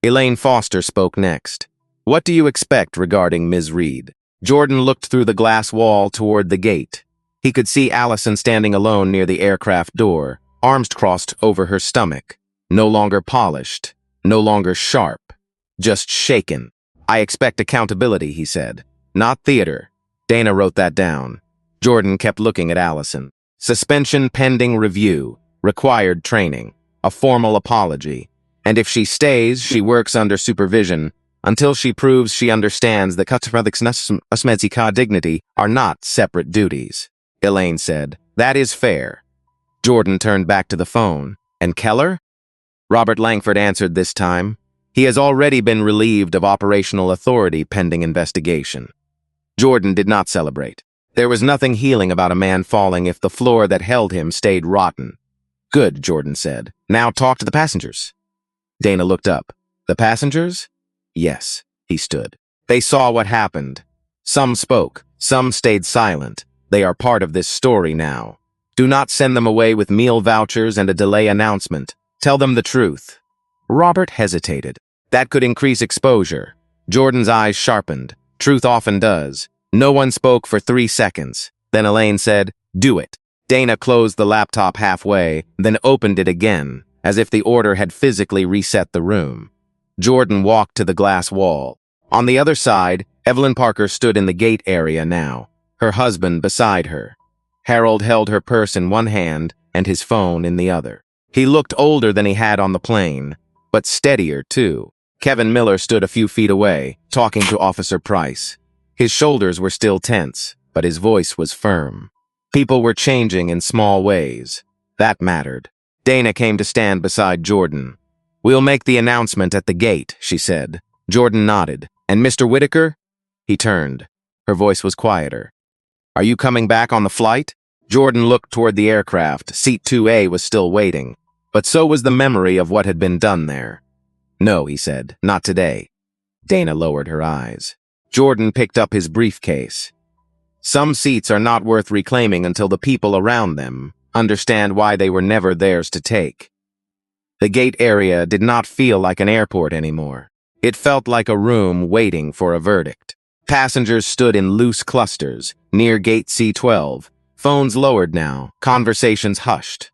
Speaker 3: Elaine Foster spoke next. What do you expect regarding Ms. Reed? Jordan looked through the glass wall toward the gate. He could see Allison standing alone near the aircraft door, arms crossed over her stomach. No longer polished, no longer sharp, just shaken. I expect accountability, he said. Not theater. Dana wrote that down. Jordan kept looking at Allison. Suspension pending review, required training, a formal apology. And if she stays, she works under supervision until she proves she understands that customer dignity are not separate duties. Elaine said, that is fair. Jordan turned back to the phone. And Keller? Robert Langford answered this time. He has already been relieved of operational authority pending investigation. Jordan did not celebrate. There was nothing healing about a man falling if the floor that held him stayed rotten. Good, Jordan said. Now talk to the passengers. Dana looked up. The passengers? Yes, he stood. They saw what happened. Some spoke, some stayed silent. They are part of this story now. Do not send them away with meal vouchers and a delay announcement. Tell them the truth. Robert hesitated. That could increase exposure. Jordan's eyes sharpened. Truth often does. No one spoke for 3 seconds. Then Elaine said, do it. Dana closed the laptop halfway, then opened it again, as if the order had physically reset the room. Jordan walked to the glass wall. On the other side, Evelyn Parker stood in the gate area now, her husband beside her. Harold held her purse in one hand and his phone in the other. He looked older than he had on the plane, but steadier too. Kevin Miller stood a few feet away, talking to Officer Price. His shoulders were still tense, but his voice was firm. People were changing in small ways. That mattered. Dana came to stand beside Jordan. We'll make the announcement at the gate, she said. Jordan nodded. And Mr. Whitaker? He turned. Her voice was quieter. Are you coming back on the flight? Jordan looked toward the aircraft. Seat 2A was still waiting, but so was the memory of what had been done there. No, he said, not today. Dana lowered her eyes. Jordan picked up his briefcase. Some seats are not worth reclaiming until the people around them understand why they were never theirs to take. The gate area did not feel like an airport anymore. It felt like a room waiting for a verdict. Passengers stood in loose clusters near gate C12, phones lowered now, conversations hushed.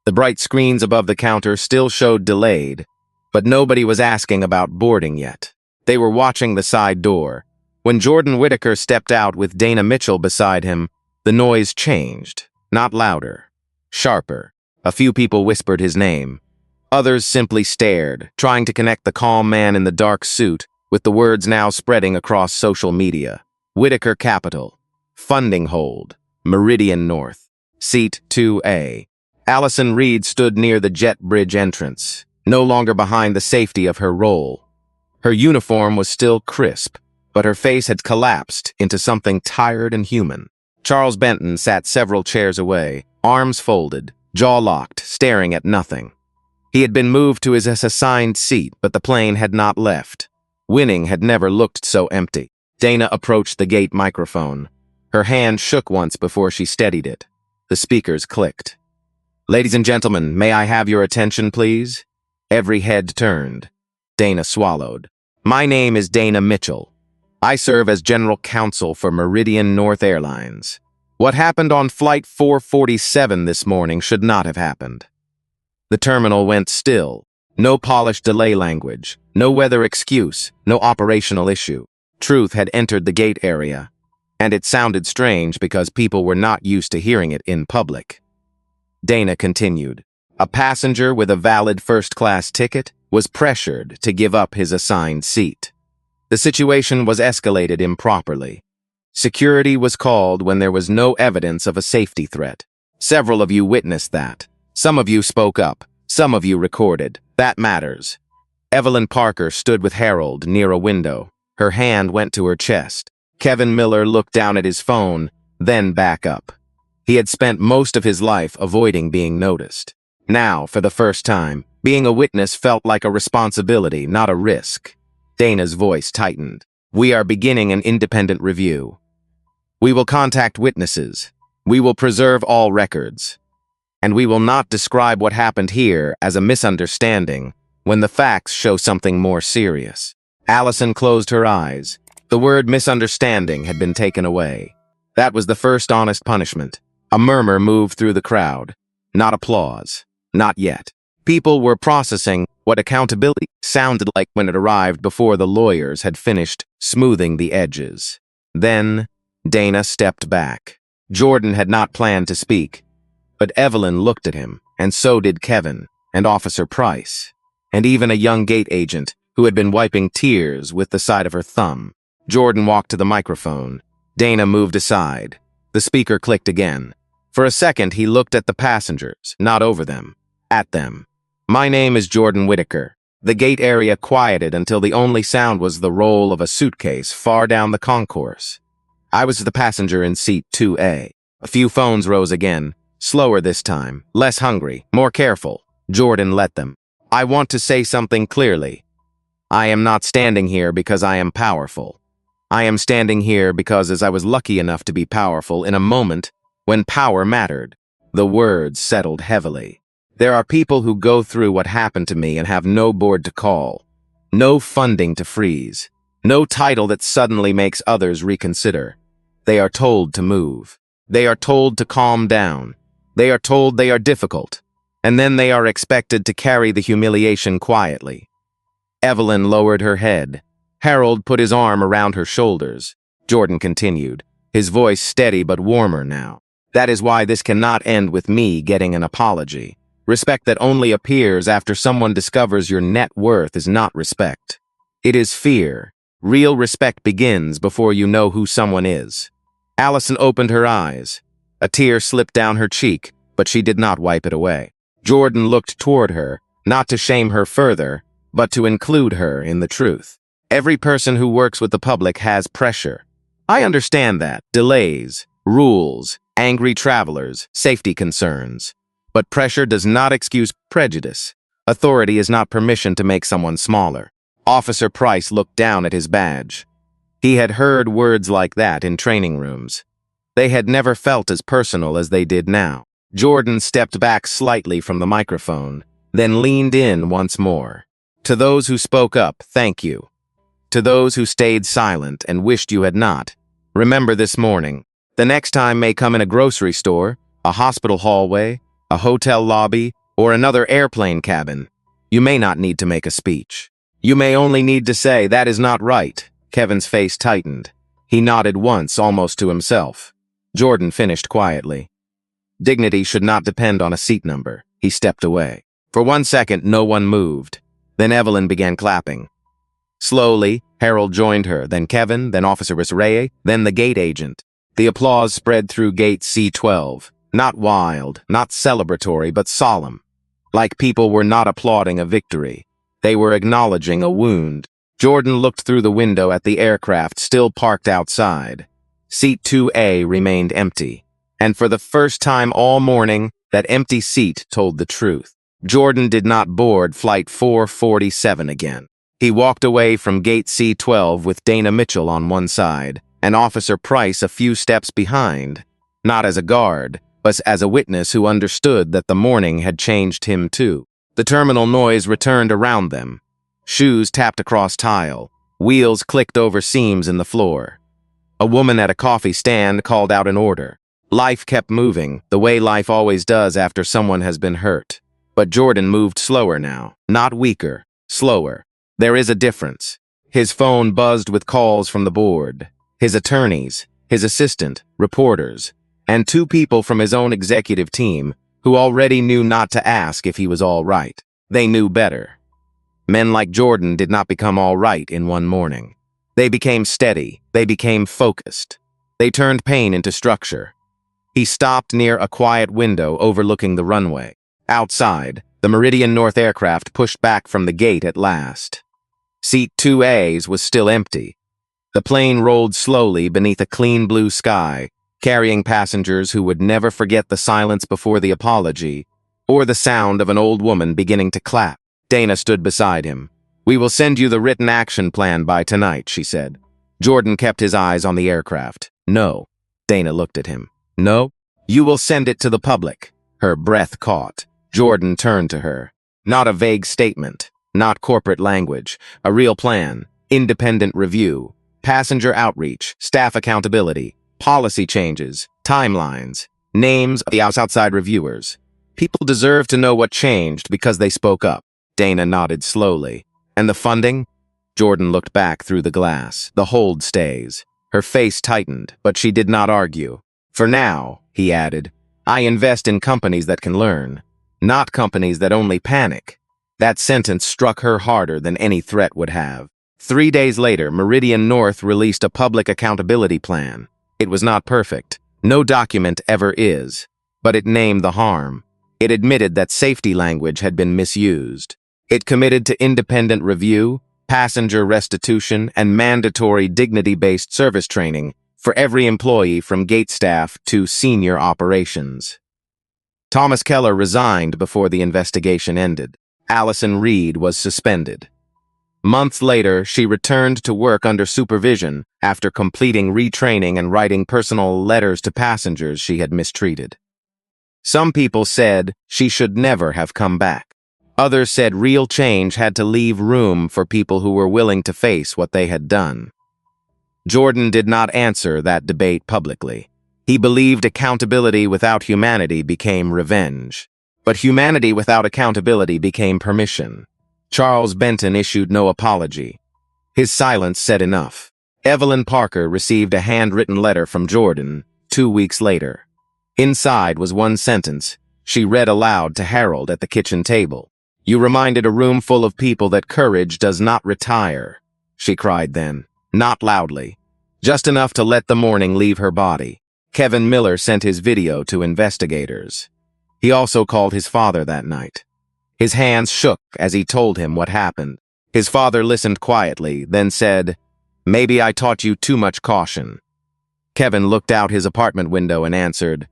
Speaker 3: The bright screens above the counter still showed delayed, but nobody was asking about boarding yet. They were watching the side door. When Jordan Whittaker stepped out with Dana Mitchell beside him, the noise changed, not louder, sharper. A few people whispered his name. Others simply stared, trying to connect the calm man in the dark suit with the words now spreading across social media. Whittaker Capital. Funding hold. Meridian North. Seat 2A. Allison Reed stood near the jet bridge entrance, no longer behind the safety of her role. Her uniform was still crisp, but her face had collapsed into something tired and human. Charles Benton sat several chairs away, arms folded, jaw locked, staring at nothing. He had been moved to his assigned seat, but the plane had not left. Winning had never looked so empty. Dana approached the gate microphone. Her hand shook once before she steadied it. The speakers clicked. "Ladies and gentlemen, may I have your attention, please?" Every head turned. Dana swallowed. "My name is Dana Mitchell. I serve as General Counsel for Meridian North Airlines. What happened on Flight 447 this morning should not have happened." The terminal went still. No polished delay language, no weather excuse, no operational issue. Truth had entered the gate area, and it sounded strange because people were not used to hearing it in public. Dana continued. A passenger with a valid first-class ticket was pressured to give up his assigned seat. The situation was escalated improperly. Security was called when there was no evidence of a safety threat. Several of you witnessed that. Some of you spoke up. Some of you recorded. That matters. Evelyn Parker stood with Harold near a window. Her hand went to her chest. Kevin Miller looked down at his phone, then back up. He had spent most of his life avoiding being noticed. Now, for the first time, being a witness felt like a responsibility, not a risk. Dana's voice tightened. "We are beginning an independent review. We will contact witnesses. We will preserve all records. And we will not describe what happened here as a misunderstanding when the facts show something more serious." Allison closed her eyes. The word misunderstanding had been taken away. That was the first honest punishment. A murmur moved through the crowd. Not applause. Not yet. People were processing what accountability sounded like when it arrived before the lawyers had finished smoothing the edges. Then, Dana stepped back. Jordan had not planned to speak, but Evelyn looked at him, and so did Kevin, and Officer Price, and even a young gate agent who had been wiping tears with the side of her thumb. Jordan walked to the microphone. Dana moved aside. The speaker clicked again. For a second, he looked at the passengers, not over them, at them. "My name is Jordan Whittaker." The gate area quieted until the only sound was the roll of a suitcase far down the concourse. I was the passenger in seat 2A. A few phones rose again. Slower this time, less hungry, more careful. Jordan let them. "I want to say something clearly. I am not standing here because I am powerful. I am standing here because I was lucky enough to be powerful in a moment when power mattered." The words settled heavily. There are people who go through what happened to me and have no board to call, no funding to freeze, no title that suddenly makes others reconsider. They are told to move. They are told to calm down. They are told they are difficult, and then they are expected to carry the humiliation quietly. Evelyn lowered her head. Harold put his arm around her shoulders. Jordan continued, his voice steady but warmer now. "That is why this cannot end with me getting an apology. Respect that only appears after someone discovers your net worth is not respect. It is fear. Real respect begins before you know who someone is." Allison opened her eyes. A tear slipped down her cheek, but she did not wipe it away. Jordan looked toward her, not to shame her further, but to include her in the truth. "Every person who works with the public has pressure. I understand that. Delays, rules, angry travelers, safety concerns. But pressure does not excuse prejudice. Authority is not permission to make someone smaller. Officer Price looked down at his badge. He had heard words like that in training rooms. They had never felt as personal as they did now. Jordan stepped back slightly from the microphone, then leaned in once more. To those who spoke up, thank you. To those who stayed silent and wished you had not, remember this morning. The next time may come in a grocery store, a hospital hallway, a hotel lobby, or another airplane cabin. You may not need to make a speech. You may only need to say, "That is not right." Kevin's face tightened. He nodded once, almost to himself. Jordan finished quietly. Dignity should not depend on a seat number. He stepped away. For 1 second, no one moved. Then Evelyn began clapping. Slowly, Harold joined her, then Kevin, then Officer Reye, then the gate agent. The applause spread through gate C-12. Not wild, not celebratory, but solemn. Like people were not applauding a victory. They were acknowledging a wound. Jordan looked through the window at the aircraft still parked outside. Seat 2A remained empty. And for the first time all morning, that empty seat told the truth. Jordan did not board Flight 447 again. He walked away from Gate C-12 with Dana Mitchell on one side, and Officer Price a few steps behind. Not as a guard, but as a witness who understood that the morning had changed him too. The terminal noise returned around them. Shoes tapped across tile. Wheels clicked over seams in the floor. A woman at a coffee stand called out an order. Life kept moving, the way life always does after someone has been hurt. But Jordan moved slower now, not weaker, slower. There is a difference. His phone buzzed with calls from the board, his attorneys, his assistant, reporters, and 2 people from his own executive team who already knew not to ask if he was all right. They knew better. Men like Jordan did not become all right in one morning. They became steady. They became focused. They turned pain into structure. He stopped near a quiet window overlooking the runway. Outside, the Meridian North aircraft pushed back from the gate at last. Seat 2A's was still empty. The plane rolled slowly beneath a clean blue sky, carrying passengers who would never forget the silence before the apology, or the sound of an old woman beginning to clap. Dana stood beside him. "We will send you the written action plan by tonight," she said. Jordan kept his eyes on the aircraft. "No." Dana looked at him. "No? You will send it to the public." Her breath caught. Jordan turned to her. Not a vague statement. Not corporate language. A real plan. Independent review. Passenger outreach. Staff accountability. Policy changes. Timelines. Names of the outside reviewers. People deserve to know what changed because they spoke up. Dana nodded slowly. "And the funding?" Jordan looked back through the glass. "The hold stays." Her face tightened, but she did not argue. "For now," he added, "I invest in companies that can learn, not companies that only panic." That sentence struck her harder than any threat would have. 3 days later, Meridian North released a public accountability plan. It was not perfect. No document ever is. But it named the harm. It admitted that safety language had been misused. It committed to independent review, passenger restitution, and mandatory dignity-based service training for every employee from gate staff to senior operations. Thomas Keller resigned before the investigation ended. Allison Reed was suspended. Months later, she returned to work under supervision after completing retraining and writing personal letters to passengers she had mistreated. Some people said she should never have come back. Others said real change had to leave room for people who were willing to face what they had done. Jordan did not answer that debate publicly. He believed accountability without humanity became revenge. But humanity without accountability became permission. Charles Benton issued no apology. His silence said enough. Evelyn Parker received a handwritten letter from Jordan 2 weeks later. Inside was one sentence. She read aloud to Harold at the kitchen table. "You reminded a room full of people that courage does not retire," she cried then. Not loudly. Just enough to let the morning leave her body. Kevin Miller sent his video to investigators. He also called his father that night. His hands shook as he told him what happened. His father listened quietly, then said, "Maybe I taught you too much caution." Kevin looked out his apartment window and answered,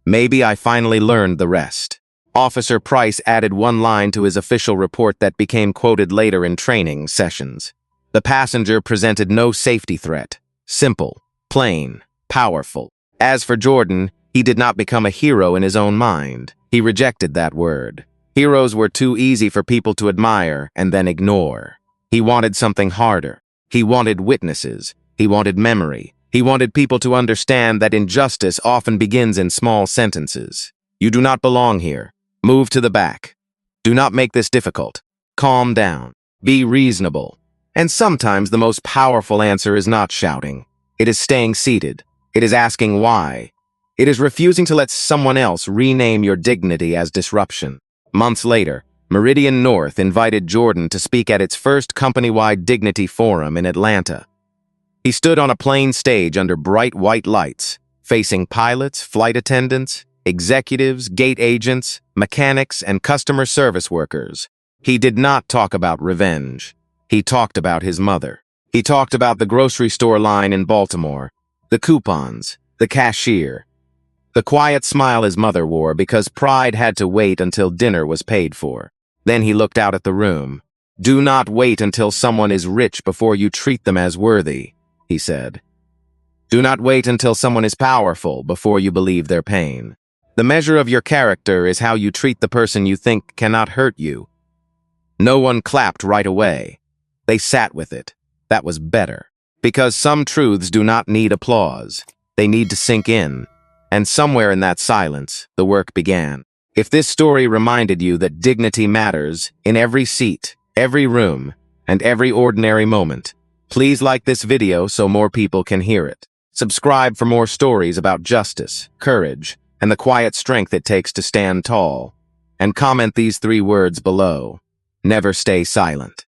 Speaker 3: "Maybe I finally learned the rest." Officer Price added one line to his official report that became quoted later in training sessions. The passenger presented no safety threat. Simple, plain, powerful. As for Jordan, he did not become a hero in his own mind. He rejected that word. Heroes were too easy for people to admire and then ignore. He wanted something harder. He wanted witnesses. He wanted memory. He wanted people to understand that injustice often begins in small sentences. "You do not belong here. Move to the back. Do not make this difficult. Calm down. Be reasonable." And sometimes the most powerful answer is not shouting. It is staying seated. It is asking why. It is refusing to let someone else rename your dignity as disruption. Months later, Meridian North invited Jordan to speak at its first company-wide dignity forum in Atlanta. He stood on a plain stage under bright white lights, facing pilots, flight attendants, executives, gate agents, mechanics, and customer service workers. He did not talk about revenge. He talked about his mother. He talked about the grocery store line in Baltimore, the coupons, the cashier, the quiet smile his mother wore because pride had to wait until dinner was paid for. Then he looked out at the room. "Do not wait until someone is rich before you treat them as worthy," he said. "Do not wait until someone is powerful before you believe their pain. The measure of your character is how you treat the person you think cannot hurt you." No one clapped right away. They sat with it. That was better. Because some truths do not need applause. They need to sink in. And somewhere in that silence, the work began. If this story reminded you that dignity matters in every seat, every room, and every ordinary moment, please like this video so more people can hear it. Subscribe for more stories about justice, courage, and the quiet strength it takes to stand tall. And comment these 3 words below. Never stay silent.